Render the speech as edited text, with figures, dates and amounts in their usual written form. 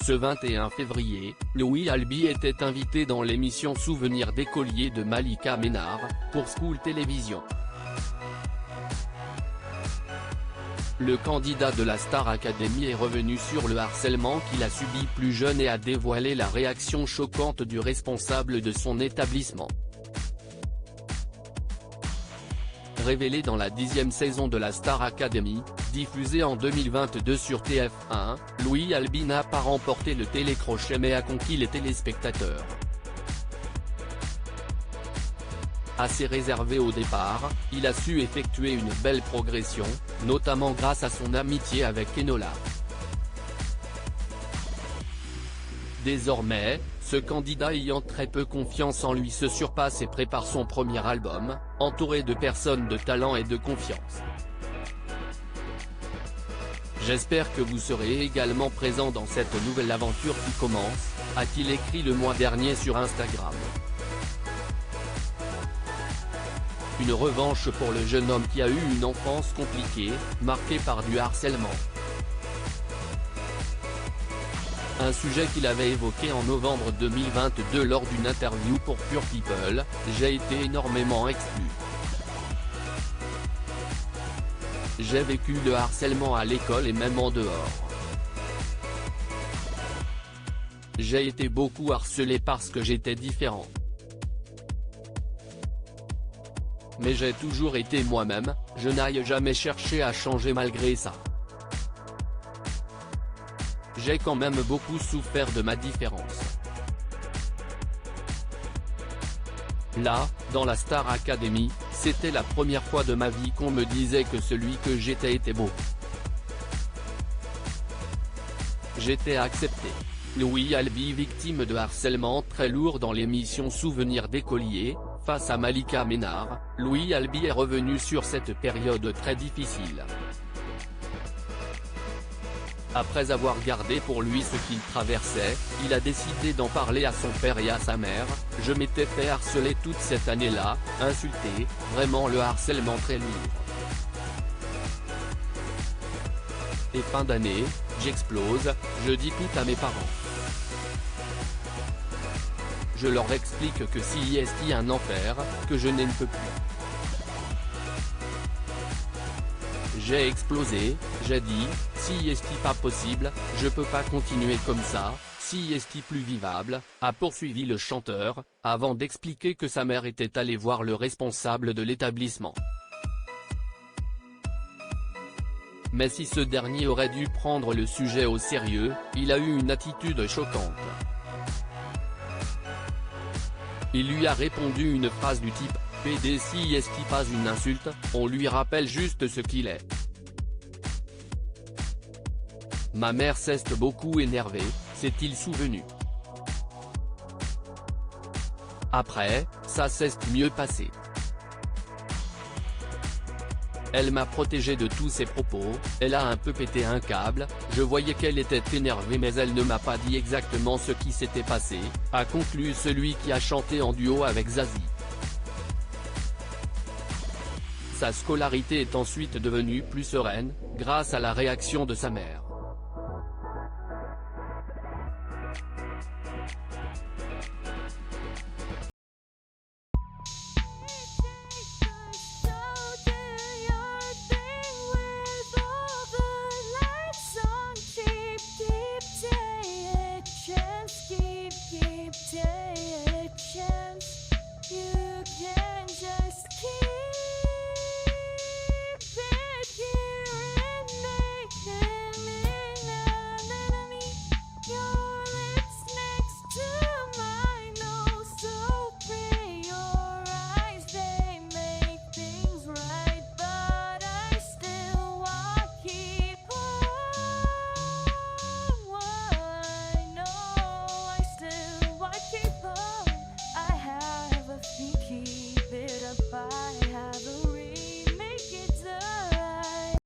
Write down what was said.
Ce 21 février, Louis Albi était invité dans l'émission Souvenirs d'écolier de Malika Ménard, pour School Télévision. Le candidat de la Star Academy est revenu sur le harcèlement qu'il a subi plus jeune et a dévoilé la réaction choquante du responsable de son établissement. Révélé dans la 10e saison de la Star Academy, diffusée en 2022 sur TF1, Louis Albi n'a pas remporté le télécrochet mais a conquis les téléspectateurs. Assez réservé au départ, il a su effectuer une belle progression, notamment grâce à son amitié avec Enola. Désormais, ce candidat ayant très peu confiance en lui se surpasse et prépare son premier album, entouré de personnes de talent et de confiance. J'espère que vous serez également présent dans cette nouvelle aventure qui commence, a-t-il écrit le mois dernier sur Instagram. Une revanche pour le jeune homme qui a eu une enfance compliquée, marquée par du harcèlement. Un sujet qu'il avait évoqué en novembre 2022 lors d'une interview pour Pure People, « J'ai été énormément exclu. J'ai vécu le harcèlement à l'école et même en dehors. J'ai été beaucoup harcelé parce que j'étais différent. Mais j'ai toujours été moi-même, je n'ai jamais cherché à changer malgré ça. J'ai quand même beaucoup souffert de ma différence. Là, dans la Star Academy, c'était la première fois de ma vie qu'on me disait que celui que j'étais était beau. J'étais accepté. » Louis Albi victime de harcèlement très lourd dans l'émission Souvenirs d'écolier, face à Malika Ménard, Louis Albi est revenu sur cette période très difficile. Après avoir gardé pour lui ce qu'il traversait, il a décidé d'en parler à son père et à sa mère. « Je m'étais fait harceler toute cette année-là, insulté, vraiment le harcèlement très lourd. Et fin d'année, j'explose, je dis tout à mes parents. Je leur explique que si est un enfer, que je n'en peux plus. J'ai explosé, j'ai dit, si est pas possible, je peux pas continuer comme ça, si est plus vivable, a poursuivi le chanteur, avant d'expliquer que sa mère était allée voir le responsable de l'établissement. Mais si ce dernier aurait dû prendre le sujet au sérieux, il a eu une attitude choquante. Il lui a répondu une phrase du type « PD si est pas une insulte, on lui rappelle juste ce qu'il est. » Ma mère s'est beaucoup énervée, s'est-il souvenu. Après, ça s'est mieux passé. Elle m'a protégé de tous ses propos, elle a un peu pété un câble, je voyais qu'elle était énervée mais elle ne m'a pas dit exactement ce qui s'était passé, a conclu celui qui a chanté en duo avec Zazie. Sa scolarité est ensuite devenue plus sereine, grâce à la réaction de sa mère.